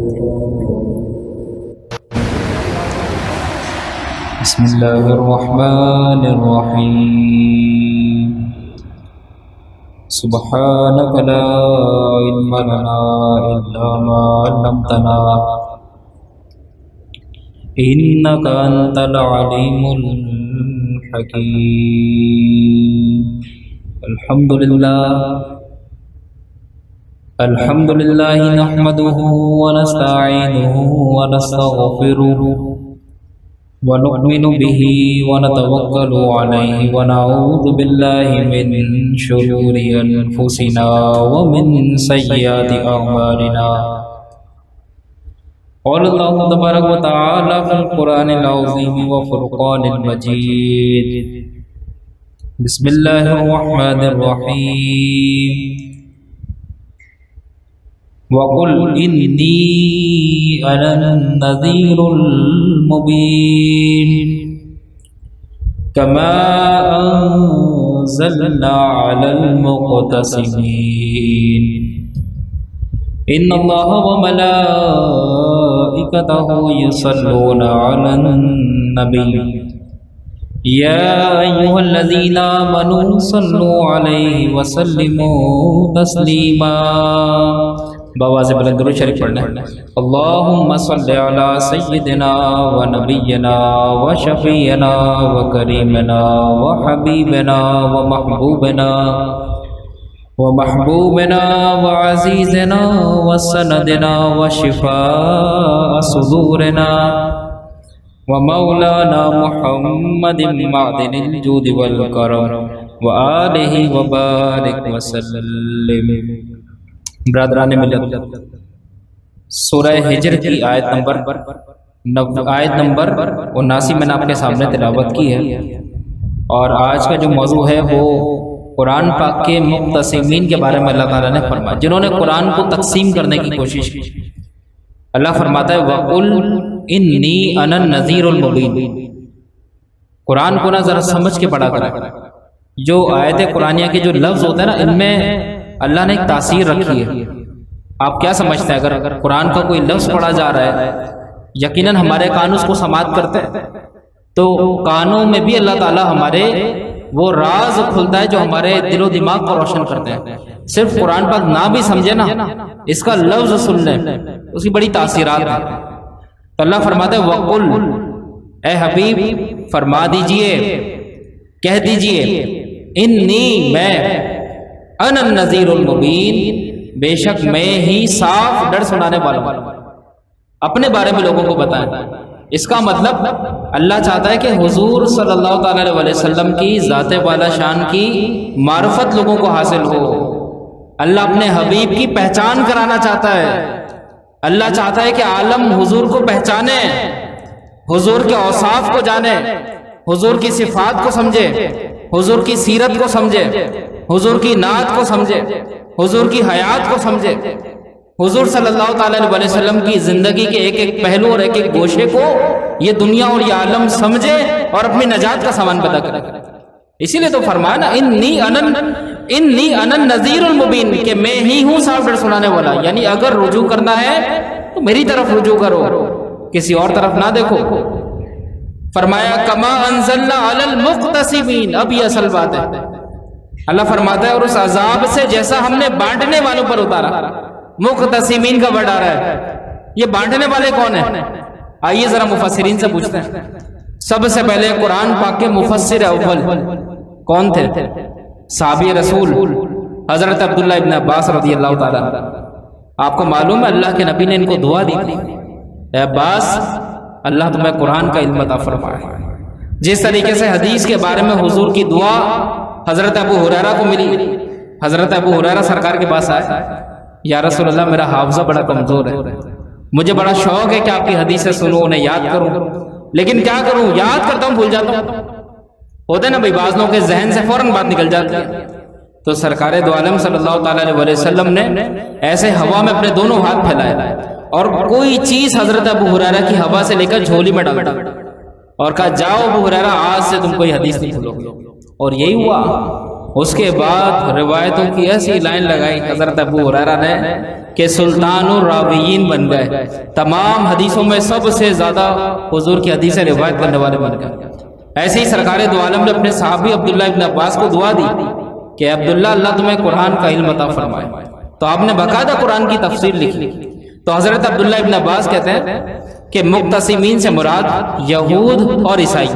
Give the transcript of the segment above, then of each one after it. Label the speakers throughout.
Speaker 1: بسم الله الرحمن الرحيم سبحانك لا علم لنا إلا ما علمتنا إنك أنت العليم الحكيم الحمد لله نحمده ونستعينه ونستغفره ونؤمن به ونتوكل عليه ونعوذ بالله من شرور أنفسنا ومن سيئات أعمالنا. قال الله تبارك وتعالى في القرآن العظيم وفرقان المجيد. بسم الله الرحمن الرحيم. وقل إني أنا النذير المبين كما أنزلنا على المقتسمين إن الله وملائكته يصلون على النبي يا أيها الذين آمنوا صلوا عليه وسلموا تسليما. بآواز بلند درود شریف پڑھنا ہے. اللہم صل علی سیدنا و نبینا و شفیعنا و کریمنا و حبیبنا و محبوبنا و عزیزنا و سندنا و شفاء صدورنا و مولانا محمد معدن الجود والکرم و آلہ و بارک وسلم. برادران ملت، سورہ ہجر کی آیت نمبر 79 میں نے آپ کے سامنے تلاوت کی ہے، اور آج کا جو موضوع ہے وہ قرآن پاک کے مقتسمین کے بارے میں اللہ تعالیٰ نے فرمایا، جنہوں نے قرآن کو تقسیم کرنے کی کوشش کی. اللہ فرماتا ہے وَقُلْ إِنِّي أَنَا النَّذِيرُ الْمُبِينُ. قرآن کو نہ ذرا سمجھ کے پڑھا کریں. جو آیت قرآنیہ کے جو لفظ ہوتے ہیں نا، ان میں اللہ نے ایک تاثیر رکھی ہے. آپ کیا سمجھتے ہیں اگر قرآن کا کوئی لفظ پڑھا جا رہا ہے، یقیناً ہمارے کان اس کو سماعت کرتے ہیں، تو کانوں میں بھی اللہ تعالیٰ ہمارے وہ راز کھلتا ہے جو ہمارے دل و دماغ کو روشن کرتے ہیں. صرف قرآن پاک نہ بھی سمجھے نا، اس کا لفظ سن لیں، اس کی بڑی تاثیرات ہیں. تو اللہ فرماتا ہے وَقُلْ، اے حبیب فرما دیجئے، کہہ دیجئے، انی میں، انا النذیر المبین، بے شک میں ہی صاف ڈر سنانے والا ہوں. اپنے بارے میں لوگوں کو بتائیں. اس کا مطلب اللہ چاہتا ہے کہ حضور صلی اللہ تعالی علیہ وسلم کی ذات والا شان کی معرفت لوگوں کو حاصل ہو. اللہ اپنے حبیب کی پہچان کرانا چاہتا ہے. اللہ چاہتا ہے کہ عالم حضور کو پہچانے، حضور کے اوصاف کو جانے، حضور کی صفات کو سمجھے، حضور کی سیرت کو سمجھے، حضور کی نعت کو سمجھے، حضور کی حیات کو سمجھے، حضور صلی اللہ تعالی علیہ وسلم کی زندگی کے ایک ایک پہلو اور ایک ایک گوشے کو یہ دنیا اور یہ عالم سمجھے اور اپنی نجات کا سامان پیدا کرے. اسی لیے تو فرمایا نا انی انا النذیر المبین، کہ میں ہی ہوں صاف ڈر سنانے والا. یعنی اگر رجوع کرنا ہے تو میری طرف رجوع کرو، کسی اور طرف نہ دیکھو. فرمایا کما انزلنا علی المقتسمین. اب یہ اصل بات ہے. اللہ فرماتا ہے اور اس عذاب سے جیسا ہم نے بانٹنے والوں پر اتارا. مقتسمین کا ورڈ آ رہا ہے. یہ بانٹنے والے کون ہیں؟ آئیے ذرا مفسرین سے پوچھتے ہیں. سب سے پہلے قرآن پاک کے مفسر اول کون تھے؟ صحابی رسول حضرت عبداللہ ابن عباس رضی اللہ تعالیٰ. آپ کو معلوم ہے اللہ کے نبی نے ان کو دعا دی تھی، اے عباس اللہ تمہیں قرآن کا علم عطا فرمائے. جس طریقے سے حدیث کے بارے میں حضور کی دعا حضرت ابو ہریرہ کو ملی. حضرت ابو ہریرہ سرکار کے پاس آئے، یا رسول اللہ میرا حافظہ بڑا کمزور ہے، مجھے بڑا شوق ہے کہ آپ کی حدیثیں سنوں، انہیں یاد کروں، لیکن کیا کروں، یاد کرتا ہوں بھول جاتا ہوں. ہوتے نا بھائی بعض لوگوں کے ذہن سے فوراً بات نکل جاتی ہے. تو سرکار دو عالم صلی اللہ تعالی علیہ وسلم نے ایسے ہوا میں اپنے دونوں ہاتھ پھیلائے اور کوئی چیز حضرت ابو ہریرہ کی ہوا سے لے کر جھولی میں ڈالا اور کہا جاؤ ابو ہریرہ آج سے تم کوئی حدیث نہیں بھولو. اور یہی ہوا. اس کے بعد روایتوں کی ایسی لائن لگائی حضرت ابو ہریرہ نے کہ سلطان الراویین بن گئے، تمام حدیثوں میں سب سے زیادہ حضور کی حدیثیں روایت کرنے والے بن گئے۔ ایسے ہی سرکار دو عالم نے اپنے صحابی عبداللہ ابن عباس کو دعا دی کہ عبداللہ اللہ تمہیں قرآن کا علم عطا فرمائے، تو آپ نے باقاعدہ قرآن کی تفسیر لکھی۔ تو حضرت عبداللہ ابن عباس کہتے ہیں کہ مقتسمین سے مراد یہود اور عیسائی۔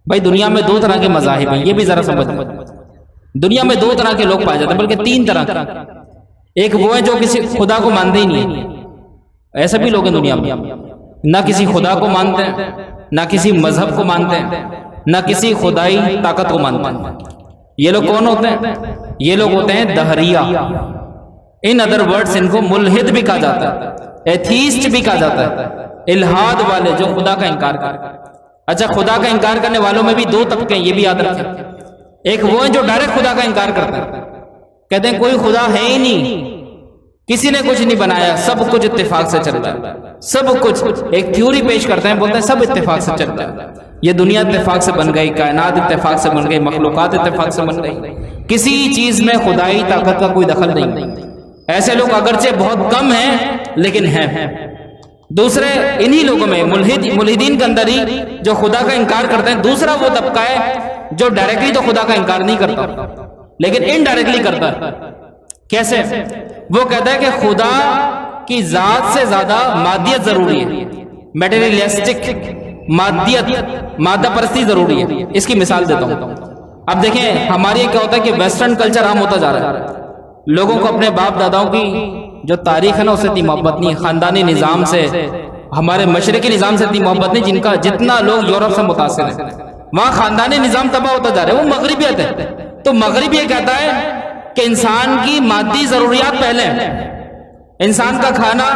Speaker 1: بھائی دنیا میں دو طرح کے مذاہب ہیں، یہ بھی ذرا سمجھ لیں۔ دنیا میں دو طرح کے لوگ پائے جاتے ہیں، بلکہ تین طرح کے۔ ایک وہ ہے جو کسی خدا کو مانتے ہی نہیں ہے، ایسے بھی لوگ ہیں دنیا میں، نہ کسی خدا کو مانتے ہیں، نہ کسی مذہب کو مانتے ہیں، نہ کسی خدائی طاقت کو مانتے ہیں۔ یہ لوگ کون ہوتے ہیں؟ یہ لوگ ہوتے ہیں دہریہ۔ ان ادر ورڈز ان کو ملحد بھی کہا جاتا ہے، ایتھیسٹ بھی کہا جاتا ہے، الہاد والے جو خدا کا انکار کرتے ہیں۔ اچھا، خدا کا انکار کرنے والوں میں بھی دو طبقے ہیں، یہ بھی یاد رکھیں۔ ایک وہ ہیں جو ڈائریکٹ خدا کا انکار کرتے ہیں، کہتے ہیں کوئی خدا ہے ہی نہیں، کسی نے کچھ نہیں بنایا، سب کچھ اتفاق سے چل رہا ہے، سب کچھ ایک تھیوری پیش کرتے ہیں، بولتے ہیں سب اتفاق سے چل رہا ہے، یہ دنیا اتفاق سے بن گئی، کائنات اتفاق سے بن گئی، مخلوقات اتفاق سے بن گئی، کسی چیز میں خدائی طاقت کا کوئی دخل نہیں۔ ایسے لوگ اگرچہ بہت کم ہیں لیکن ہیں۔ دوسرے انہی لوگوں میں ملحدین کے اندر ہی جو خدا کا انکار کرتے ہیں، دوسرا وہ طبقہ ہے جو ڈائریکٹلی تو خدا کا انکار نہیں کرتا لیکن انڈائریکٹلی کرتا ہے۔ کیسے؟ وہ کہتا ہے کہ خدا کی ذات سے زیادہ مادیت ضروری ہے، میٹیریلسٹک مادیت، مادہ پرستی ضروری ہے۔ اس کی مثال دیتا ہوں۔ اب دیکھیں ہماری کیا ہوتا ہے کہ ویسٹرن کلچر عام ہوتا جا رہا ہے، لوگوں کو اپنے باپ داداؤں کی جو تاریخ ہے نا اس سے اتنی محبت نہیں، خاندانی نظام سے، ہمارے مشرقی نظام سے اتنی محبت نہیں، جن کا جتنا لوگ یورپ سے متاثر ہیں، وہاں خاندانی نظام تباہ ہوتا جا رہا ہے، وہ مغربیت ہے۔ تو مغرب یہ کہتا ہے کہ انسان کی مادی ضروریات پہلے ہیں، انسان کا کھانا،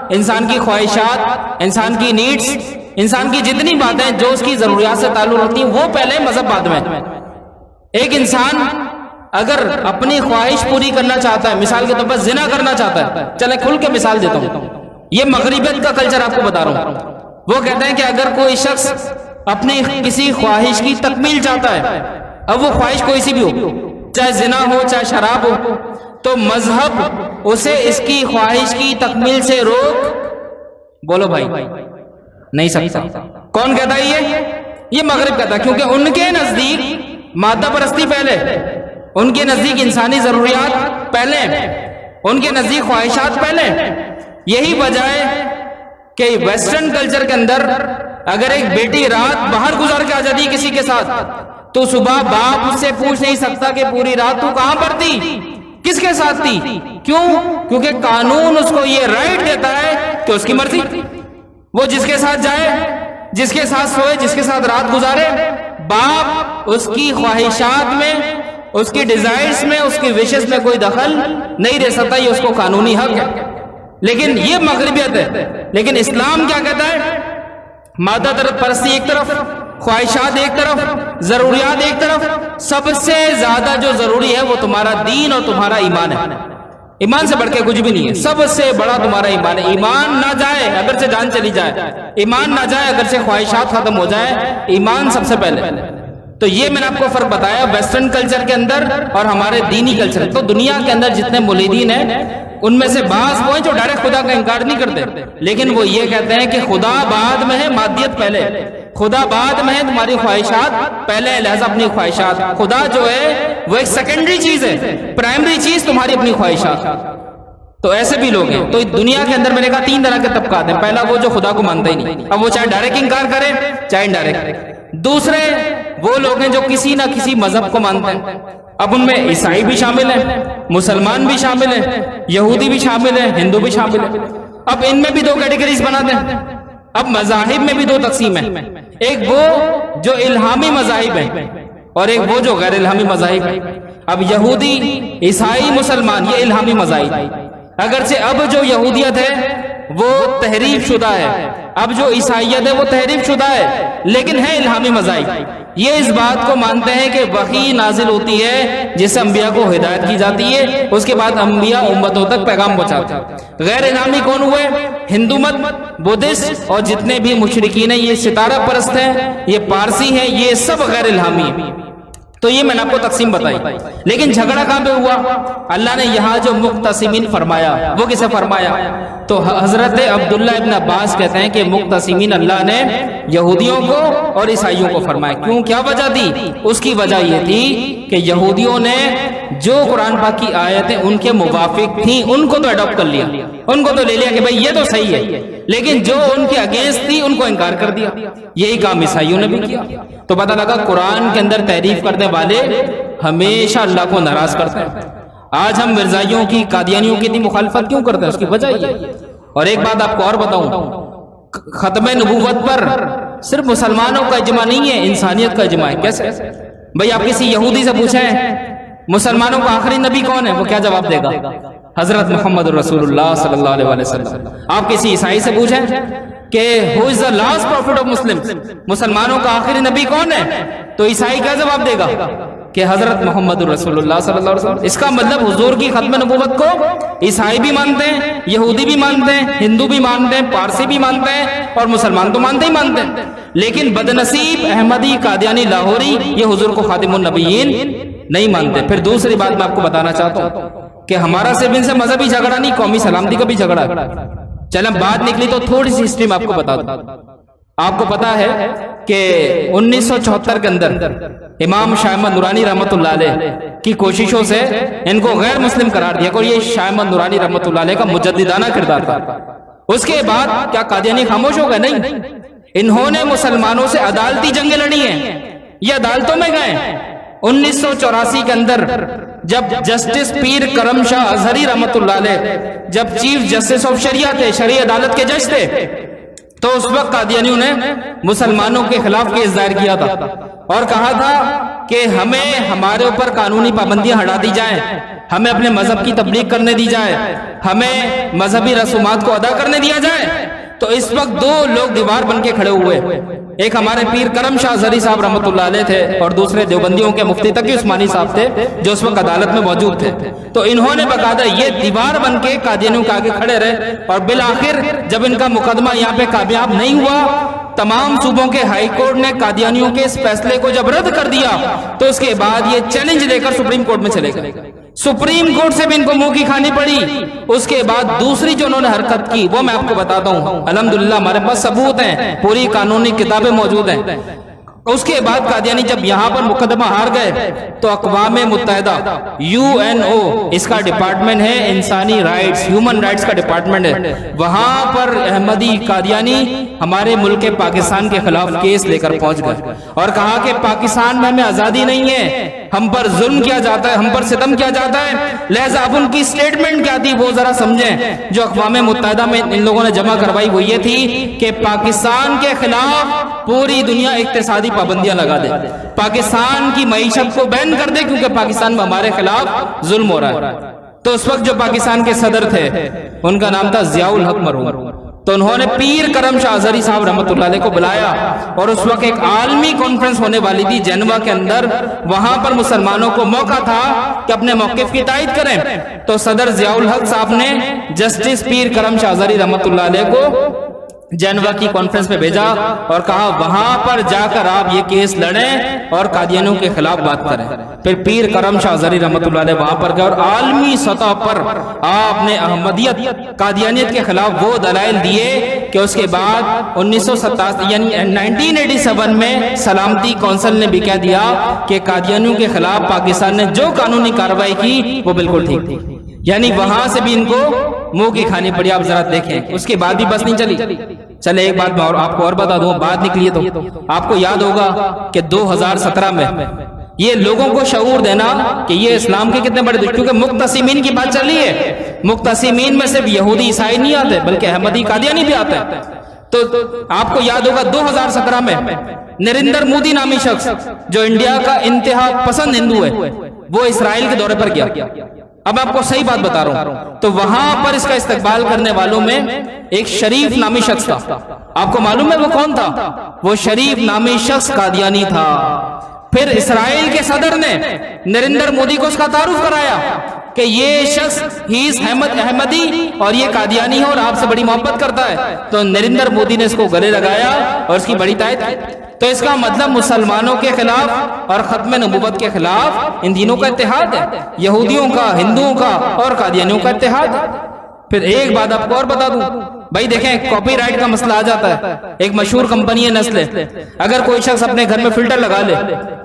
Speaker 1: انسان کی خواہشات، انسان کی نیڈس، انسان کی جتنی باتیں جو اس کی ضروریات سے تعلق رکھتی ہیں وہ پہلے، مذہب بعد میں۔ ایک انسان اگر اپنی خواہش پوری کرنا چاہتا ہے، مثال کے طور پر زنا کرنا چاہتا ہے، چلے کھل کے مثال دیتا ہوں، یہ مغربیت کا کلچر آپ کو بتا رہا ہوں۔ وہ کہتے ہیں کہ اگر کوئی شخص اپنی کسی خواہش کی تکمیل چاہتا ہے، اب وہ خواہش کوئی سی بھی ہو، چاہے زنا ہو چاہے شراب ہو، تو مذہب اسے اس کی خواہش کی تکمیل سے روک، بولو بھائی، نہیں سکتا۔ کون کہتا ہے یہ مغرب کہتا ہے، کیونکہ ان کے نزدیک مادہ پرستی پہلے، ان کے نزدیک انسانی ضروریات پہلے، ان کے نزدیک خواہشات پہلے۔ یہی وجہ ہے کہ ویسٹرن کلچر کے اندر اگر ایک بیٹی رات باہر گزار کے آ جاتی ہے کسی کے ساتھ، تو صبح باپ اس سے پوچھ نہیں سکتا کہ پوری رات تو کہاں پر تھی، کس کے ساتھ تھی۔ کیوں؟ کیونکہ قانون اس کو یہ رائٹ دیتا ہے کہ اس کی مرضی، وہ جس کے ساتھ جائے، جس کے ساتھ سوئے، جس کے ساتھ رات گزارے، باپ اس کی خواہشات میں، اس کی ڈیزائرز میں، اس کی وشز میں کوئی دخل نہیں دے سکتا، یہ اس کو قانونی حق ہے۔ لیکن یہ مغربیت ہے۔ لیکن اسلام کیا کہتا ہے؟ مادہ پرستی ایک طرف، خواہشات ایک طرف، ضروریات ایک طرف، سب سے زیادہ جو ضروری ہے وہ تمہارا دین اور تمہارا ایمان ہے۔ ایمان سے بڑھ کے کچھ بھی نہیں ہے، سب سے بڑا تمہارا ایمان ہے۔ ایمان نہ جائے اگرچہ جان چلی جائے، ایمان نہ جائے اگرچہ خواہشات ختم ہو جائے، ایمان سب سے پہلے۔ تو یہ میں نے آپ کو فرق بتایا ویسٹرن کلچر کے اندر اور ہمارے دینی کلچر۔ تو دنیا کے اندر جتنے ملحدین ہیں ان میں سے بعض وہ ہیں جو ڈائریکٹ خدا کا انکار نہیں کرتے، لیکن وہ یہ کہتے ہیں کہ خدا بعد میں ہے، مادیت پہلے، خدا بعد میں ہے، تمہاری خواہشات پہلے، لہذا اپنی خواہشات، خدا جو ہے وہ ایک سیکنڈری چیز ہے، پرائمری چیز تمہاری اپنی خواہشات۔ تو ایسے بھی لوگ ہیں۔ تو دنیا کے اندر میں نے کہا تین طرح کے طبقات ہیں۔ پہلا وہ جو خدا کو مانتا ہی نہیں، اب وہ چاہے ڈائریکٹ انکار کرے چاہے انڈائریکٹ۔ دوسرے وہ لوگ ہیں جو کسی نہ کسی مذہب کو مانتے ہیں، اب ان میں عیسائی بھی شامل ہیں، مسلمان بھی شامل ہیں، یہودی بھی شامل ہیں، ہندو بھی شامل ہیں۔ اب ان میں بھی دو کیٹیگریز بناتے ہیں۔ اب مذاہب میں بھی دو تقسیم ہیں، ایک وہ جو الہامی مذاہب ہیں اور ایک وہ جو غیر الہامی مذاہب ہیں۔ اب یہودی، عیسائی، مسلمان یہ الہامی مذاہب، اگرچہ اب جو یہودیت ہے وہ تحریف شدہ ہے، اب جو عیسائیت ہے وہ تحریف شدہ ہے، لیکن ہے الہامی مذاہب۔ یہ اس بات کو مانتے ہیں کہ وحی نازل ہوتی ہے جس سے انبیاء کو ہدایت کی جاتی ہے، اس کے بعد انبیاء امتوں تک پیغام پہنچاتے ہیں۔ غیر الہامی کون ہوئے؟ ہندو مت، بدھسٹ اور جتنے بھی مشرکین ہیں، یہ ستارہ پرست ہیں، یہ پارسی ہیں، یہ سب غیر الہامی ہیں۔ تو یہ میں نے آپ کو تقسیم بتائی. لیکن جھگڑا کہاں پہ ہوا؟ اللہ نے یہاں جو مقتسمین فرمایا وہ کسے فرمایا؟ تو حضرت عبداللہ ابن عباس کہتے ہیں کہ مقتسمین اللہ نے یہودیوں کو اور عیسائیوں کو فرمایا. کیوں؟ کیا وجہ تھی؟ اس کی وجہ یہ تھی کہ یہودیوں نے جو قرآن پاک کی آیتیں ان کے موافق تھیں ان کو تو اڈاپٹ کر لیا، ان کو تو لے لیا کہ بھئی یہ تو صحیح ہے، لیکن جو ان کے اگینسٹ تھی ان کو انکار کر دیا. یہی کام عیسائیوں نے بھی کیا. تو پتہ لگا قرآن کے اندر تحریف کرنے والے ہمیشہ اللہ کو ناراض کرتے ہیں. آج ہم مرزائیوں کی، قادیانیوں کی اتنی مخالفت کیوں کرتے ہیں؟ اس کی وجہ یہ ہے. اور ایک بات آپ کو اور بتاؤں، ختم نبوت پر صرف مسلمانوں کا اجماع نہیں ہے، انسانیت کا اجماع ہے. کیسے؟ بھئی آپ کسی یہودی سے پوچھیں مسلمانوں کا آخری نبی کون ہے، وہ کیا جواب دے گا؟ حضرت محمد رسول اللہ صلی اللہ علیہ وسلم. آپ کسی عیسائی سے پوچھیں کہ who is the last prophet of Muslims، مسلمانوں کا آخری نبی کون ہے، تو عیسائی کیا جواب دے گا؟ کہ حضرت محمد رسول اللہ صلی اللہ علیہ وسلم. اس کا مطلب حضور کی ختم نبوت کو عیسائی بھی مانتے ہیں، یہودی بھی مانتے ہیں، ہندو بھی مانتے ہیں، پارسی بھی مانتے ہیں، اور مسلمان تو مانتے ہی مانتے ہیں. لیکن بدنصیب احمدی، قادیانی، لاہوری یہ حضور کو خاتم النبیین نہیں مانتے. پھر دوسری بات میں آپ کو بتانا چاہتا ہوں کہ ہمارا صرف ان سے مذہبی جھگڑا نہیں، قومی سلامتی کا بھی جھگڑا ہے. چلیں بات نکلی تو تھوڑی سی ہسٹری میں آپ کو بتا دوں. آپ کو پتا ہے کہ 1974 کے اندر امام شاہ احمد نورانی رحمۃ اللہ علیہ کی کوششوں سے ان کو غیر مسلم قرار دیا، اور یہ شاہ احمد نورانی رحمۃ اللہ علیہ کا مجددانہ کردار تھا. اس کے بعد کیا قادیانی خاموش ہو گئے؟ نہیں، انہوں نے مسلمانوں سے عدالتی جنگیں لڑی ہیں، یہ عدالتوں میں گئے. 1984 کے اندر جب جسٹس پیر کرم شاہ اظہری رحمۃ اللہ علیہ جب چیف جسٹس آف شریعہ تھے، شرعی عدالت کے جج تھے، تو اس وقت قادیانیوں نے مسلمانوں کے خلاف کیس دائر کیا تھا اور کہا تھا کہ ہمیں ہمارے اوپر قانونی پابندیاں ہٹا دی جائیں، ہمیں اپنے مذہب کی تبلیغ کرنے دی جائے، ہمیں مذہبی رسومات کو ادا کرنے دیا جائے. تو اس وقت دو لوگ دیوار بن کے کھڑے ہوئے، ایک ہمارے پیر کرم شاہ اظہری صاحب رحمۃ اللہ علیہ تھے، اور دوسرے دیوبندیوں کے مفتی تقی عثمانی صاحب تھے جو اس وقت عدالت میں موجود تھے. تو انہوں نے باقاعدہ یہ دیوار بن کے قادیانیوں کے آگے کھڑے رہے، اور بالآخر جب ان کا مقدمہ یہاں پہ کامیاب نہیں ہوا، تمام صوبوں کے ہائی کورٹ نے قادیانیوں کے اس فیصلے کو جب رد کر دیا، تو اس کے بعد یہ چیلنج لے کر سپریم کورٹ میں چلے گئے. سپریم کورٹ سے بھی ان کو منہ کی کھانی پڑی. اس کے بعد دوسری جو انہوں نے حرکت کی وہ میں آپ کو بتاتا ہوں. الحمدللہ ہمارے پاس ثبوت ہیں، پوری قانونی کتابیں موجود ہیں. اس کے بعد قادیانی جب یہاں پر مقدمہ ہار گئے تو اقوام متحدہ UNO اس کا ڈپارٹمنٹ ہے، انسانی رائٹس، ہیومن رائٹس کا ڈپارٹمنٹ ہے، وہاں پر احمدی قادیانی ہمارے ملک پاکستان کے خلاف کیس لے کر پہنچ گئے اور کہا کہ پاکستان میں ہمیں آزادی نہیں ہے، ہم پر ظلم کیا جاتا ہے، ہم پر ستم کیا جاتا ہے. لہذا اب ان کی سٹیٹمنٹ کیا تھی وہ ذرا سمجھیں. جو اقوام متحدہ میں ان لوگوں نے جمع کروائی وہ یہ تھی کہ پاکستان کے خلاف پوری دنیا اقتصادی پابندیاں لگا دے، پاکستان کی معیشت کو بین کر دے، کیونکہ پاکستان میں ہمارے خلاف ظلم ہو رہا ہے. تو اس وقت جو پاکستان کے صدر تھے ان کا نام تھا ضیاء الحق مرحوم. تو انہوں نے پیر کرم شاہ اظہری صاحب رحمۃ اللہ علیہ کو بلایا، اور اس وقت ایک عالمی کانفرنس ہونے والی تھی جنیوا کے اندر. وہاں پر مسلمانوں کو موقع تھا کہ اپنے موقف کی تائید کریں. تو صدر ضیاء الحق صاحب نے جسٹس پیر کرم شاہ اظہری رحمۃ اللہ علیہ کو جنیوا کی کانفرنس میں بھیجا اور کہا وہاں پر جا کر آپ یہ کیس لڑیں اور قادیانیوں کے خلاف بات کریں. پھر پیر کرم شاہ اظہری رحمۃ اللہ علیہ وہاں پر گئے اور عالمی سطح پر آپ نے احمدیت قادیانیت کے خلاف وہ دلائل دیے کہ اس کے بعد 1987 میں سلامتی کونسل نے بھی کہہ دیا کہ قادیانیوں کے خلاف پاکستان نے جو قانونی کارروائی کی وہ بالکل ٹھیک تھی. یعنی وہاں سے بھی ان کو منہ کی کھانی پڑی. آپ ذرا دیکھیں اس کے بعد بھی بس نہیں چلی. چلے ایک بات میں اور آپ کو اور بتا دوں، بات نکلی ہے تو آپ کو یاد ہوگا کہ 2017 میں یہ لوگوں کو شعور دینا کہ یہ اسلام کے کتنے بڑے دشمن، کیونکہ مقتسمین کی بات چل رہی ہے. مقتسمین میں صرف یہودی عیسائی نہیں آتے بلکہ احمدی قادیانی بھی آتے ہیں. تو آپ کو یاد ہوگا 2017 میں نریندر مودی نامی شخص جو انڈیا کا انتہا پسند ہندو ہے وہ اسرائیل کے دورے پر گیا. اب آپ کو صحیح بات بتا رہا ہوں. تو وہاں پر اس کا استقبال کرنے والوں میں ایک شریف نامی شخص تھا. آپ کو معلوم ہے وہ کون تھا؟ وہ شریف نامی شخص قادیانی تھا. پھر اسرائیل کے صدر نے نریندر مودی کو اس کا تعارف کرایا کہ یہ شخص ہی از احمدی اور یہ قادیانی ہے اور آپ سے بڑی محبت کرتا ہے، تو نریندر مودی نے اس کو گلے لگایا اور اس کی بڑی تائید کی۔ تو اس کا مطلب مسلمانوں کے خلاف اور ختم نبوت کے خلاف ان دینوں کا اتحاد ہے، یہودیوں کا، ہندوؤں کا اور قادیانیوں کا اتحاد ہے۔ پھر ایک بات آپ کو اور بتا دوں بھائی، دیکھیں کاپی رائٹ کا مسئلہ آ جاتا ہے۔ ایک مشہور کمپنی ہے نیسلے، اگر کوئی شخص اپنے گھر میں فلٹر لگا لے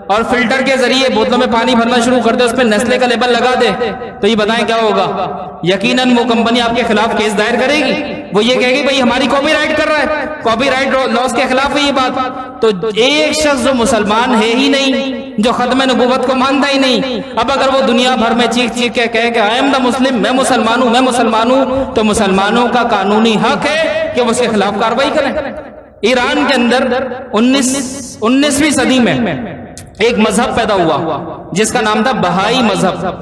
Speaker 1: اور فلٹر کے ذریعے بوتلوں میں پانی بھرنا شروع کر دے، اس پہ نیسلے کا لیبل لگا دے، تو یہ بتائیں کیا ہوگا؟ یقیناً وہ کمپنی آپ کے خلاف کیس دائر کرے گی، وہ یہ کہے گی بھائی ہماری کاپی رائٹ کر رہا ہے، کاپی رائٹ لاس کے خلاف ہے یہ بات۔ تو ایک شخص جو مسلمان ہے ہی نہیں، جو ختم نبوت کو مانتا ہی نہیں، اب اگر وہ دنیا بھر میں چیخ چیخ کے کہے کہ آئی ایم دا مسلم، میں مسلمان ہوں، میں مسلمان ہوں، تو مسلمانوں کا قانونی حق ہے کہ وہ اس کے خلاف کارروائی کریں۔ ایران کے اندر 19ویں صدی میں ایک مذہب پیدا ہوا جس کا نام تھا بہائی مذہب،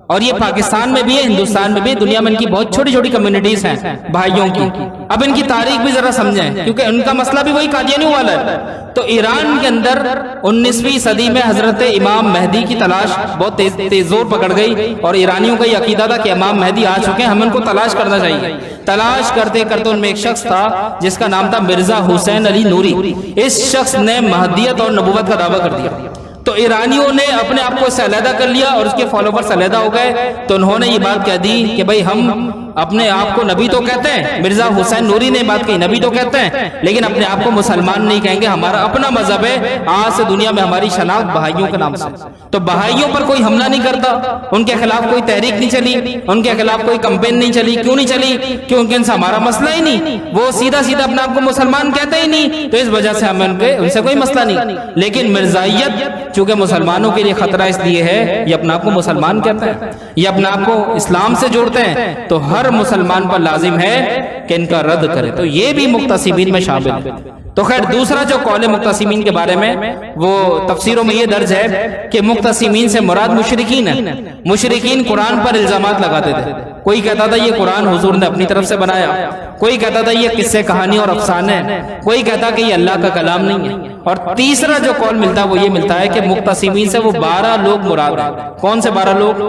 Speaker 1: اور یہ پاکستان میں بھی ہے، ہندوستان میں بھی، دنیا میں ان کی بہت چھوٹی چھوٹی کمیونٹیز ہیں بھائیوں کی۔ اب ان کی تاریخ بھی ذرا سمجھیں کیونکہ ان کا مسئلہ بھی وہی قادیانیوں والا ہے۔ تو ایران کے اندر 19ویں صدی میں حضرت امام مہدی کی تلاش بہت تیز زور پکڑ گئی، اور ایرانیوں کا یہ عقیدہ تھا کہ امام مہدی آ چکے ہیں، ہم ان کو تلاش کرنا چاہیے۔ تلاش کرتے کرتے ان میں ایک شخص تھا جس کا نام تھا مرزا حسین علی نوری۔ اس شخص نے مہدیت اور نبوت کا دعویٰ کر دیا، تو ایرانیوں نے اپنے آپ کو اس سے علیحدہ کر لیا اور اس کے فالوورز علیحدہ ہو گئے۔ تو انہوں نے یہ بات کہہ دی کہ بھائی ہم اپنے آپ کو نبی تو کہتے ہیں، مرزا حسین نوری نے بات کہی، نبی تو کہتے ہیں لیکن اپنے آپ کو مسلمان نہیں کہیں گے، ہمارا اپنا مذہب ہے، آج سے دنیا میں ہماری شناخت بہائیوں کے نام سے۔ تو بہائیوں پر کوئی حملہ نہیں کرتا، ان کے خلاف کوئی تحریک نہیں چلی، ان کے خلاف کوئی کمپین نہیں چلی۔ کیوں نہیں چلی؟ کیونکہ ان سے ہمارا مسئلہ ہی نہیں، وہ سیدھا سیدھا اپنے آپ کو مسلمان کہتے ہی نہیں، تو اس وجہ سے ہمیں ان سے کوئی مسئلہ نہیں۔ لیکن مرزائیت چونکہ مسلمانوں کے لیے خطرہ اس لیے ہے، یہ اپنے آپ کو مسلمان کہتے ہیں، یہ اپنے آپ کو اسلام سے جوڑتے ہیں، تو ہر مسلمان پر لازم ہے کہ ان کا رد کرے۔ تو یہ بھی مقتسمین میں شامل ہے۔ تو خیر دوسرا جو قول مقتسمین کے بارے میں وہ تفسیروں میں یہ درج ہے کہ مقتسمین سے مراد مشرکین ہیں۔ مشرکین قرآن پر الزامات لگاتے تھے، کوئی کہتا تھا یہ قرآن حضور نے اپنی طرف سے بنایا، کوئی کہتا تھا یہ قصے کہانی اور افسانے ہیں، کوئی کہتا کہ یہ اللہ کا کلام نہیں ہے۔ اور تیسرا جو قول ملتا ہے وہ یہ ملتا ہے کہ مقتسمین سے وہ 12 لوگ مراد ہیں۔ کون سے 12 لوگ؟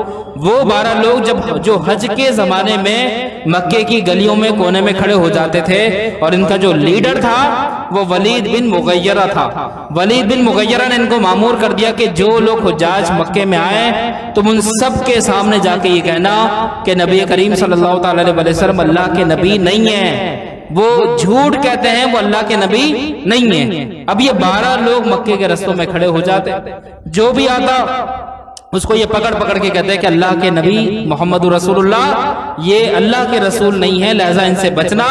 Speaker 1: وہ 12 لوگ جو حج کے زمانے میں مکے کی گلیوں میں کونے میں کھڑے ہو جاتے تھے، اور ان کا جو لیڈر تھا وہ ولید بن مغیرہ تھا۔ ولید بن مغیرہ نے ان کو مامور کر دیا کہ جو لوگ حجاج مکے میں آئے تم ان سب کے سامنے جا کے یہ کہنا کہ نبی کریم صلی اللہ تعالی علیہ وسلم اللہ کے نبی نہیں ہیں، وہ جھوٹ کہتے ہیں، وہ اللہ کے نبی نہیں ہیں۔ اب یہ 12 لوگ مکے کے رستوں میں کھڑے ہو جاتے، جو بھی آتا اس کو یہ پکڑ پکڑ کے کہتے ہیں کہ اللہ کے نبی محمد رسول اللہ یہ اللہ کے رسول نہیں ہے، لہذا ان سے بچنا،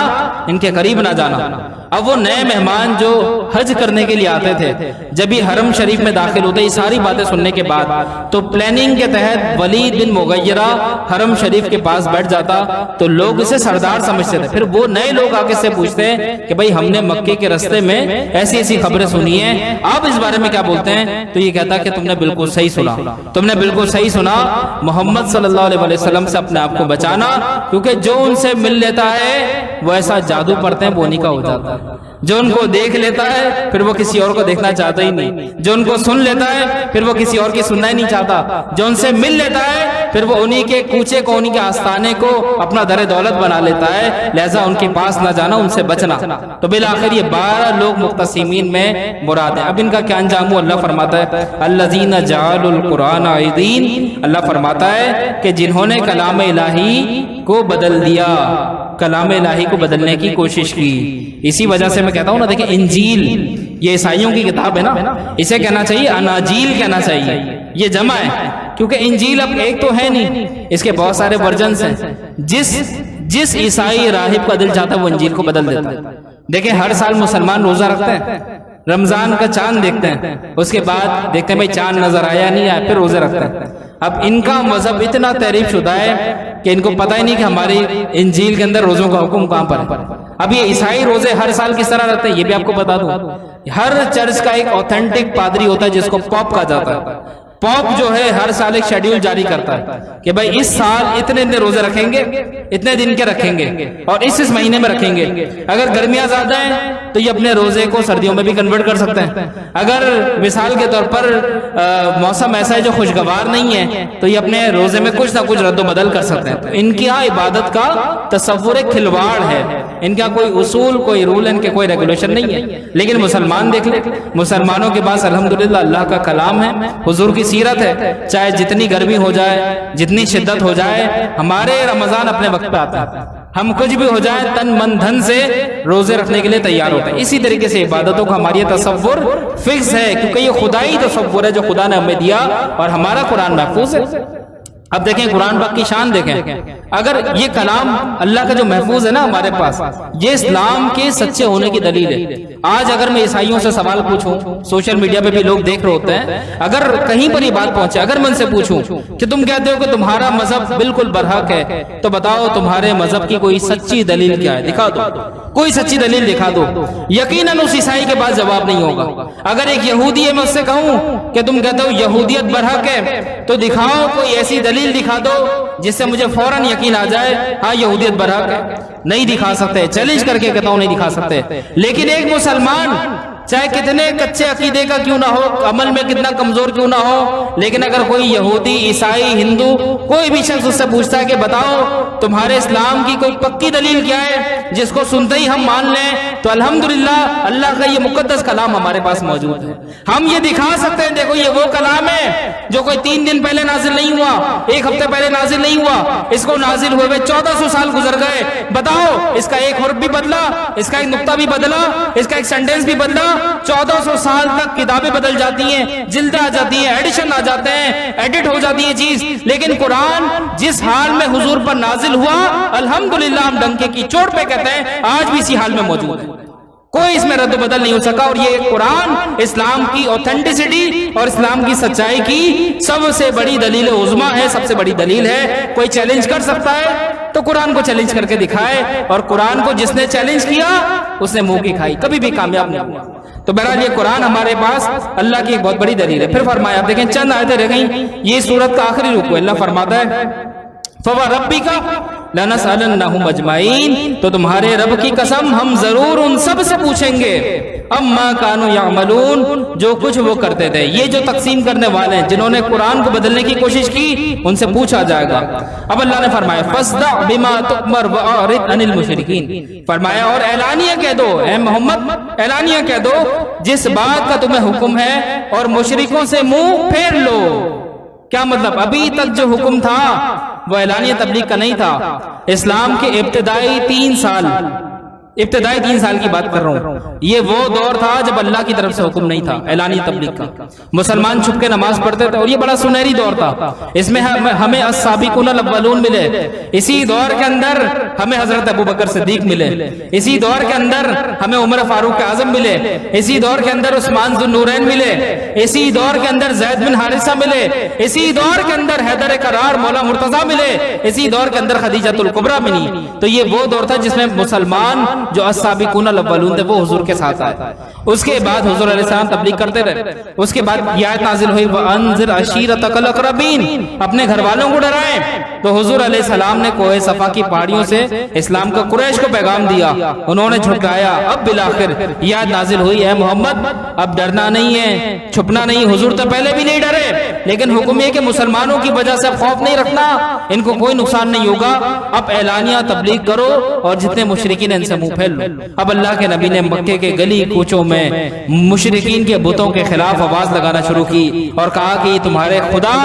Speaker 1: ان کے قریب نہ جانا۔ اب وہ نئے مہمان جو حج کرنے کے لیے آتے تھے، جب یہ حرم شریف میں داخل ہوتے، یہ ساری باتیں سننے کے بعد تو پلاننگ کے تحت ولید بن مغیرہ حرم شریف کے پاس بیٹھ جاتا، تو لوگ اسے سردار سمجھتے تھے۔ پھر وہ نئے لوگ آ کے سے پوچھتے ہیں کہ بھائی ہم نے مکے کے رستے میں ایسی ایسی خبریں سنی ہیں، آپ اس بارے میں کیا بولتے ہیں؟ تو یہ کہتا کہ تم نے بالکل صحیح سنا، تم نے بالکل صحیح سنا، محمد صلی اللہ علیہ وسلم سے اپنے آپ کو بچانا، کیونکہ جو ان سے مل لیتا ہے وہ ایسا جادو پڑھتے ہیں وہ انہی کا ہو جاتا ہے۔ جو ان کو دیکھ لیتا ہے پھر وہ کسی اور کو دیکھنا چاہتا ہی نہیں، جو ان کو سن لیتا ہے پھر وہ کسی اور کی سننا ہی نہیں چاہتا، جو ان سے مل لیتا ہے پھر وہ انہی کے کوچے کو، انہی کے آستانے کو اپنا در دولت بنا لیتا ہے، لہذا ان کے پاس نہ جانا، ان سے بچنا۔ تو بالآخر یہ 12 لوگ مقتسمین میں مراد ہیں۔ اب ان کا کیا انجام ہو؟ اللہ فرماتا ہے الذین جعلوا القرآن عضین، اللہ فرماتا ہے کہ جنہوں نے کلام الہی کو بدل دیا، کلام الہی کو بدلنے کی کوشش کی۔ اسی وجہ سے میں کہتا ہوں نا، دیکھیں انجیل یہ عیسائیوں کی کتاب ہے نا، اسے کہنا چاہیے اناجیل کہنا چاہیے، یہ جمع ہے، کیونکہ انجیل اب ایک تو ہے نہیں، اس کے بہت سارے ورژنز ہیں۔ جس عیسائی راہب کا دل چاہتا ہے وہ انجیل کو بدل دیتا ہے۔ دیکھیں ہر سال مسلمان روزہ رکھتے ہیں، رمضان کا چاند دیکھتے ہیں، اس کے بعد دیکھتے ہیں بھائی چاند نظر آیا نہیں آیا، پھر روزے رکھتے ہیں۔ اب ان کا مذہب اتنا تعریف شدہ ہے کہ ان کو پتہ ہی نہیں کہ ہماری انجیل کے اندر روزوں کا حکم کہاں پر ہے۔ اب یہ عیسائی روزے ہر سال کس طرح رکھتے ہیں یہ بھی آپ کو بتا دوں۔ ہر چرچ کا ایک اوتھینٹک پادری ہوتا ہے جس کو پوپ کہا جاتا ہے، پوپ جو ہے ہر سال ایک شیڈیول جاری کرتا ہے کہ بھائی اس سال اتنے روزے رکھیں گے، اتنے دن کے رکھیں گے، اور اس مہینے میں رکھیں گے۔ اگر گرمیاں زیادہ ہیں تو یہ اپنے روزے کو سردیوں میں بھی کنورٹ کر سکتے ہیں۔ اگر مثال کے طور پر موسم ایسا ہے جو خوشگوار نہیں ہے تو یہ اپنے روزے میں کچھ نہ کچھ رد و بدل کر سکتے ہیں۔ تو ان کی عبادت کا تصور ایک کھلواڑ ہے، ان کا کوئی اصول، کوئی رول، ان کے کوئی ریگولیشن نہیں ہے۔ لیکن مسلمان دیکھ لیں، مسلمانوں کے پاس الحمدللہ اللہ کا کلام ہے، حضور کی سیرت ہے۔ چاہے جتنی گرمی ہو جائے، جتنی شدت ہو جائے، ہمارے رمضان اپنے وقت پہ آتا ہے، ہم کچھ بھی ہو جائے تن من دھن سے روزے رکھنے کے لیے تیار ہوتے ہیں۔ اسی طریقے سے عبادتوں کا ہماری تصور فکس ہے، کیونکہ یہ خدائی تصور ہے جو خدا نے ہمیں دیا، اور ہمارا قرآن محفوظ ہے۔ اب دیکھیں قرآن پاک کی شان دیکھیں، اگر یہ کلام اللہ کا جو محفوظ ہے نا ہمارے پاس، یہ اسلام کے سچے ہونے کی دلیل ہے۔ آج اگر میں عیسائیوں سے سوال پوچھوں، سوشل میڈیا پہ بھی لوگ دیکھ رہے ہوتے ہیں، اگر کہیں پر یہ بات پہنچے، اگر میں ان سے پوچھوں کہ تم کہتے ہو کہ تمہارا مذہب بالکل برحق ہے، تو بتاؤ تمہارے مذہب کی کوئی سچی دلیل کیا ہے، دکھا دو، کوئی سچی دلیل دکھا دو۔ یقیناً اس عیسائی کے پاس جواب نہیں ہوگا۔ اگر ایک یہودی ہے، میں اس سے کہوں کہ تم کہتے ہو یہودیت برحق ہے، تو دکھاؤ کوئی ایسی دلیل دکھا دو جس سے مجھے فوراً یقین آ جائے ہاں یہودیت برحق ہے۔ نہیں دکھا سکتے، چیلنج کر کے کہتا ہوں نہیں دکھا سکتے۔ لیکن ایک مسلمان چاہے کتنے کچے عقیدے کا کیوں نہ ہو، عمل میں کتنا کمزور کیوں نہ ہو، لیکن اگر کوئی یہودی، عیسائی، ہندو، کوئی بھی شخص اس سے پوچھتا ہے کہ بتاؤ تمہارے اسلام کی کوئی پکی دلیل کیا ہے جس کو سنتے ہی ہم مان لیں، تو الحمدللہ اللہ کا یہ مقدس کلام ہمارے پاس موجود ہے۔ ہم یہ دکھا سکتے ہیں، دیکھو یہ وہ کلام ہے جو کوئی 3 دن پہلے نازل نہیں ہوا، 1 ہفتے پہلے نازل نہیں ہوا، اس کو نازل ہوئے 1400 سال گزر گئے۔ بتاؤ اس کا ایک حرف بھی بدلا، اس کا ایک نقطہ بھی بدلا، اس کا ایک سینٹنس بھی بدلا؟ 1400 سال تک کتابیں بدل جاتی ہیں، جلدیں آ جاتی ہیں، ایڈیشن آ جاتے ہیں، ایڈٹ ہو جاتی ہے چیز، لیکن قرآن جس حال میں حضور پر نازل ہوا، الحمدللہ ہم ڈنکے کی چوٹ پہ کہتے ہیں آج بھی اسی حال میں موجود ہے، کوئی اس میں رد و بدل نہیں ہو سکا۔ اور یہ قرآن اسلام کی اوتھینٹسٹی اور اسلام کی سچائی کی سب سے بڑی دلیل عظمیٰ ہے، سب سے بڑی دلیل ہے۔ کوئی چیلنج کر سکتا ہے تو قرآن کو چیلنج کر کے دکھائے، اور قرآن کو جس نے چیلنج کیا اس نے منہ کی کھائی، کبھی بھی کامیاب نہیں ہوا۔ تو بہرحال یہ قرآن ہمارے پاس اللہ کی ایک بہت بڑی دلیل ہے۔ پھر فرمایا، آپ دیکھیں چند آیتیں رہ گئیں، یہ سورت کا آخری رکوع، اللہ فرماتا ہے فَوَرَبِّكَ لَنَسْأَلَنَّهُمْ أَجْمَعِينَ، تو تمہارے رب کی قسم ہم ضرور ان سب سے پوچھیں گے، اَمَّا كَانُوا يَعْمَلُونَ، جو کچھ وہ کرتے تھے۔ یہ جو تقسیم کرنے والے ہیں، جنہوں نے قرآن کو بدلنے کی کوشش کی، ان سے پوچھا جائے گا۔ اب اللہ نے فرمایا فَاصْدَعْ بِمَا تُؤْمَرُ وَأَعْرِضْ عَنِ الْمُشْرِكِينَ، فرمایا اور اعلانیہ کہہ دو، اے محمد اعلانیہ کہہ دو جس بات کا تمہیں حکم ہے، اور مشرکوں سے منہ پھیر لو۔ کیا مطلب؟ ابھی تک جو حکم تھا وہ اعلانیہ تبلیغ کا نہیں تھا۔ اسلام کے ابتدائی 3 سال کی بات کر رہا ہوں، یہ وہ دور تھا جب اللہ کی طرف سے حکم نہیں تھا اعلانیہ تبلیغ کا، مسلمان چھپ کے نماز پڑھتے تھے، اور یہ بڑا سنہری دور تھا۔ اس میں ہمیں السابقون الاولون ملے، اسی دور کے اندر ہمیں حضرت ابوبکر صدیق ملے، اسی دور کے اندر ہمیں عمر فاروق اعظم ملے، اسی دور کے اندر عثمان ذو النورین ملے، اسی دور کے اندر زید بن حارثہ ملے، اسی دور کے اندر حیدر کرار مولا مرتضیٰ ملے، اسی دور کے اندر خدیجۃ الکبریٰ ملی۔ تو یہ وہ دور تھا جس میں مسلمان جو السابقون الاولون تھے وہ حضور کے ساتھ آئے۔ اس کے بعد حضور علیہ السلام تبلیغ کرتے رہے، اس کے بعد یہ آیت نازل ہوئی وَأَنذِرْ عَشِيرَتَكَ الْأَقْرَبِينَ، اپنے گھر والوں کو ڈرائیں۔ تو حضور علیہ السلام نے کوہ صفا کی پہاڑیوں سے اسلام کا قریش کو پیغام دیا، انہوں نے جھٹلایا۔ اب بالآخر یہ آیت نازل ہوئی، اے محمد اب ڈرنا نہیں ہے، چھپنا نہیں۔ حضور تو پہلے بھی نہیں ڈرے، لیکن حکم یہ کہ مسلمانوں کی وجہ سے خوف نہیں رکھنا، ان کو کوئی نقصان نہیں ہوگا، اب اعلانیہ تبلیغ کرو اور جتنے مشرکین ان سے منہ پھیر لو۔ اب اللہ کے نبی نے مکے کے گلی کوچوں میں مشرکین کے بتوں کے خلاف آواز لگانا شروع کی اور کہا کہ تمہارے خدا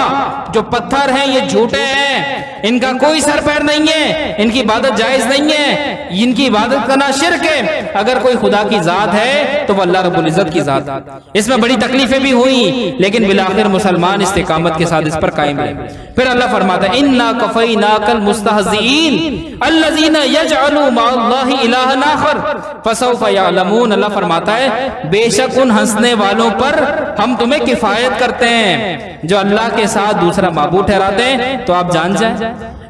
Speaker 1: جو پتھر ہیں یہ جھوٹے ہیں، ان کا کوئی سر پیر نہیں ہے، ان کی عبادت جائز نہیں ہے، ان کی عبادت کرنا شرک ہے، اگر کوئی خدا کی ذات ہے تو وہ اللہ رب العزت کی ذات ہے۔ اس میں بڑی تکلیفیں بھی ہوئیں، لیکن بالآخر مسلمان استقامت کے ساتھ اس پر قائم رہے۔ پھر اللہ فرماتا ہے اِنَّا كَفَيْنَاكَ الْمُسْتَهْزِئِينَ الَّذِينَ يَجْعَلُوا مَعَ اللَّهِ إِلَٰهًا آخَرَ فَسَوْفَ يَعْلَمُونَ، اللہ فرماتا ہے بے شک ان ہنسنے والوں پر ہم تمہیں کفایت کرتے ہیں جو اللہ کے ساتھ دوسرا معبود ٹھہراتے ہیں، تو آپ جان جائیں۔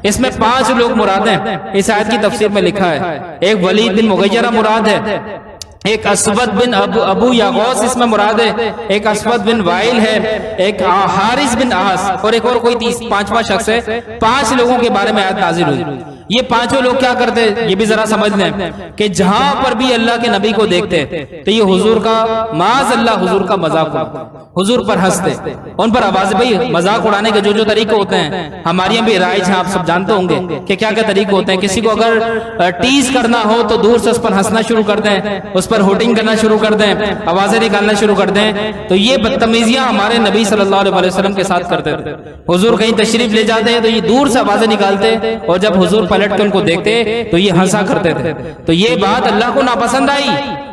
Speaker 1: اس میں 5 لوگ مراد ہیں، اس آیت کی تفسیر میں لکھا ہے۔ ایک ولید بن مغیرہ مراد ہے، ایک اسود بن ابو یغوث اس میں مراد ہے، ایک اسود بن وائل ہے، ایک حارث بن عاص اور ایک اور کوئی پانچواں شخص ہے۔ 5 لوگوں کے بارے میں آیت نازل ہوئی۔ یہ 5 لوگ کیا کرتے یہ بھی ذرا سمجھ لیں کہ جہاں پر بھی اللہ کے نبی کو دیکھتے تو یہ حضور کا معاذ اللہ حضور کا مذاق اڑاتے، حضور پر ہنستے، ان پر آواز، بھائی مذاق اڑانے کے جو طریقے ہوتے ہیں ہمارے یہاں بھی رائج ہیں، آپ سب جانتے ہوں گے کہ کیا کیا طریقے ہوتے ہیں۔ کسی کو اگر ٹیز کرنا ہو تو دور سے اس پر ہنسنا شروع کر دیں، اس پر ہوٹنگ کرنا شروع کر دیں، آوازیں نکالنا شروع کر دیں۔ تو یہ بدتمیزیاں ہمارے نبی صلی اللہ علیہ وسلم کے ساتھ کرتے تھے۔ حضور کہیں تشریف لے جاتے ہیں تو یہ دور سے آوازیں نکالتے، اور جب حضور پلٹ کے ان کو دیکھتے تو یہ ہنسا کرتے تھے۔ تو یہ بات اللہ کو ناپسند آئی۔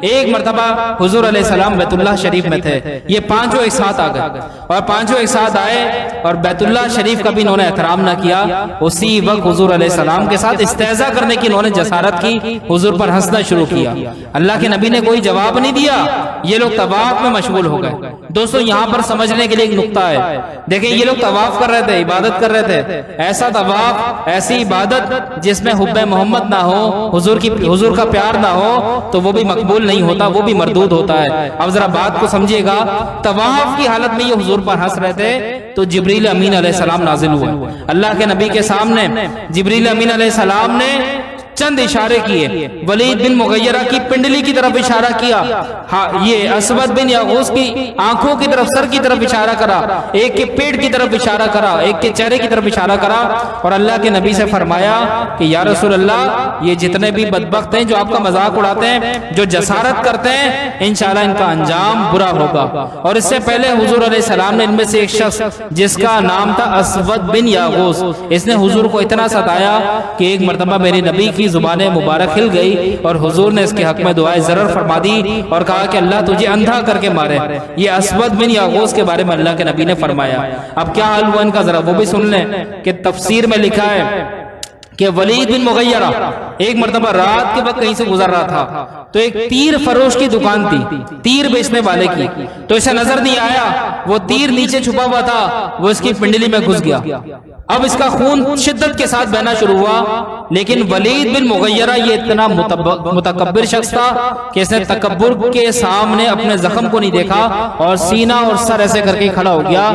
Speaker 1: ایک مرتبہ حضور علیہ السلام بیت اللہ شریف میں تھے، یہ 5 ایک ساتھ آ گئے، اور 5 ایک ساتھ آئے اور بیت اللہ شریف کا بھی انہوں نے احترام نہ کیا۔ اسی وقت حضور علیہ السلام کے ساتھ استہزاء کرنے کی انہوں نے جسارت کی، حضور پر ہنسنا شروع کیا۔ اللہ کے نبی نے کوئی جواب نہیں دیا، یہ لوگ طواف میں مشغول ہو گئے۔ دوستو یہاں پر سمجھنے کے لیے ایک نقطہ ہے، دیکھیں یہ لوگ طواف کر رہے تھے، عبادت کر رہے تھے۔ ایسا طواف، ایسی عبادت جس میں حب محمد نہ ہو، حضور کا پیار نہ ہو، تو وہ بھی مقبول نہیں ہوتا، وہ بھی مردود ہوتا ہے۔ اب ذرا بات کو سمجھیے گا، طواف کی حالت میں یہ حضور پر ہنس رہے تھے تو جبریل امین علیہ السلام نازل ہوئے۔ اللہ کے نبی کے سامنے جبریل امین علیہ السلام نے چند اشارے کیے، ولید بن مغیرہ کی پنڈلی کی طرف اشارہ کیا، یہ اسود بن یغوث کی آنکھوں کی طرف، سر کی طرف اشارہ کرا، ایک کے پیٹ کی طرف اشارہ کرا، ایک کے چہرے کی طرف اشارہ کرا، اور اللہ کے نبی سے فرمایا کہ یا رسول اللہ یہ جتنے بھی بدبخت ہیں جو آپ کا مذاق اڑاتے ہیں، جو جسارت کرتے ہیں، انشاءاللہ ان کا انجام برا ہوگا۔ اور اس سے پہلے حضور علیہ السلام نے ان میں سے ایک شخص جس کا نام تھا اسود بن یغوث، اس نے حضور کو اتنا ستایا کہ ایک مرتبہ میرے نبی کی زبان مبارک ہل گئی اور حضور نے اس کے حق میں دعائے ضرر فرما دی اور کہا کہ اللہ تجھے اندھا کر کے مارے۔ یہ اسود بن یغوث کے بارے میں اللہ کے نبی نے فرمایا۔ اب کیا حال ہوا ان کا ذرا وہ بھی سن لیں کہ تفسیر میں لکھا ہے کہ ولید بن مغیرہ ایک مرتبہ رات کے وقت کہیں سے گزر رہا تھا تو ایک تیر فروش کی دکان تھی، تیر بیچنے والے کی، تو اسے نظر نہیں آیا، وہ تیر نیچے چھپا ہوا تھا، وہ اس کی پنڈلی میں گھس گیا۔ اب اس کا خون شدت کے ساتھ بہنا شروع ہوا، لیکن ولید بن مغیرہ یہ اتنا متکبر شخص تھا کہ اس نے تکبر کے سامنے اپنے زخم کو نہیں دیکھا اور سینہ اور سر ایسے کر کے کھڑا ہو گیا،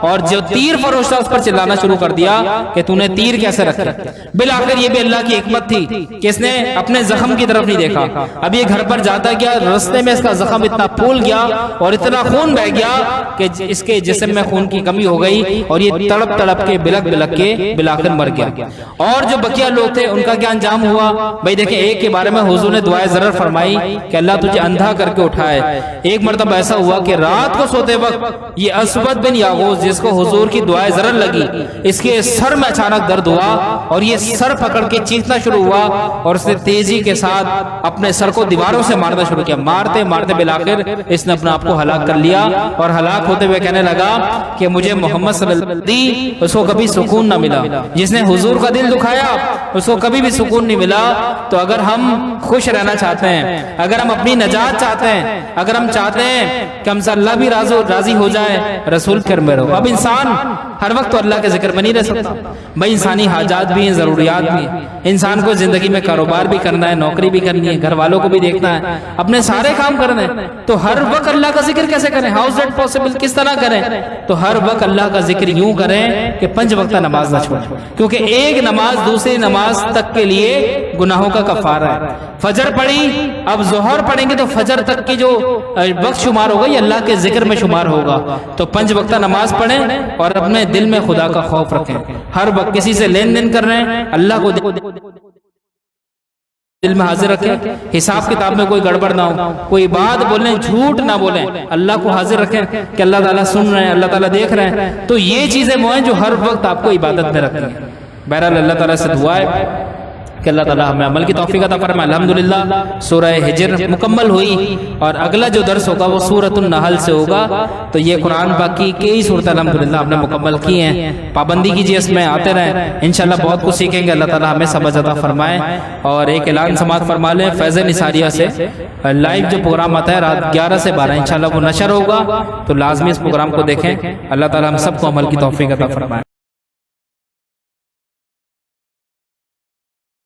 Speaker 1: اور جو تیر فروش تھا اس پر چلانا شروع کر دیا کہ تو نے تیر کیسے رکھے۔ بالآخر یہ بھی اللہ کی حکمت تھی کہ اس نے اپنے زخم کی طرف نہیں دیکھا۔ اب یہ گھر پر جاتا گیا، رستے میں اس کا زخم اتنا پھول گیا اور اتنا خون بہ گیا کہ اس کے جسم میں خون کی کمی ہو گئی اور یہ تڑپ تڑپ کے بلک بلک کے بالآخر مر گیا۔ اور جو بقیہ لوگ تھے ان کا کیا انجام ہوا؟ بھائی دیکھیں، ایک کے بارے میں حضور نے دعائے ضرر فرمائی کہ اللہ تجھے اندھا کر کے اٹھائے۔ ایک مرتبہ ایسا ہوا کہ رات کو سوتے وقت یہ اسود بن یغوث جس کو حضور کی دعائے ضرر لگی، اس کے سر میں اچانک درد ہوا اور یہ سر پکڑ کے چیخنا شروع ہوا اور اس نے تیزی کے ساتھ اپنے سر کو دیواروں سے مارنا شروع کیا۔ مارتے مارتے بالآخر اس نے اپنا آپ کو ہلاک کر لیا اور ہلاک ہوتے ہوئے کہنے لگا کہ مجھے محمد صلی اللہ علیہ وسلم اس کو کبھی سکون نہ ملا، جس نے حضور کا دل دکھایا اس کو کبھی بھی سکون نہیں ملا۔ تو اگر ہم خوش رہنا چاہتے ہیں، اگر ہم اپنی نجات چاہتے ہیں، اگر ہم چاہتے ہیں کہ ہم سے اللہ بھی راضی ہو جائے، رسول کے میں رہو۔ اب انسان ہر وقت تو اللہ کے ذکر میں نہیں رہ سکتا، بھائی انسانی حاجات بھی ہیں، ضروریات بھی ہیں، انسان کو زندگی میں کاروبار بھی کرنا ہے، نوکری بھی کرنی ہے، گھر والوں کو بھی دیکھنا ہے، اپنے سارے کام کرنے ہیں، تو ہر وقت اللہ کا ذکر کیسے کریں؟ How is that possible? کس طرح کریں؟ تو ہر وقت اللہ کا ذکر یوں کریں کہ 5 وقتہ نماز نہ چھوڑیں، کیونکہ ایک نماز دوسری نماز تک کے لیے گناہوں کا کفارہ ہے۔ فجر پڑھی، اب ظہر پڑھیں گے تو فجر تک کی جو وقت شمار ہوگا یہ اللہ کے ذکر میں شمار ہوگا۔ تو 5 وقتہ نماز پڑھیں اور اپنے دل میں خدا کا خوف رکھیں، ہر وقت کسی سے لین دین کر رہے ہیں اللہ کو دل میں حاضر رکھیں، حساب کتاب میں کوئی گڑبڑ نہ ہو، کوئی بات بولیں جھوٹ نہ بولیں، اللہ کو حاضر رکھیں کہ اللہ تعالیٰ سن رہے ہیں، اللہ تعالیٰ دیکھ رہے ہیں۔ تو یہ چیزیں وہ ہیں جو ہر وقت آپ کو عبادت میں رکھیں۔ بہرحال اللہ تعالیٰ سے دعا ہے کہ اللہ تعالیٰ ہمیں عمل کی توفیق عطا فرمائے۔ الحمدللہ سورہ ہجر مکمل ہوئی اور اگلا جو درس ہوگا وہ سورۃ النحل سے ہوگا۔ تو یہ قرآن پاک کی کئی صورتیں الحمدللہ ہم نے مکمل کی ہیں، پابندی کیجیے اس میں آتے رہیں، انشاءاللہ بہت کچھ سیکھیں گے۔ اللہ تعالیٰ ہمیں سمجھ عطا فرمائے۔ اور ایک اعلان سماعت فرما لیں، فیض نثاریہ سے لائیو جو پروگرام آتا ہے رات 11 سے 12 انشاءاللہ وہ نشر ہوگا، تو لازمی اس پروگرام کو دیکھیں۔ اللہ تعالیٰ ہم سب کو عمل کی توفیق عطا فرمائے۔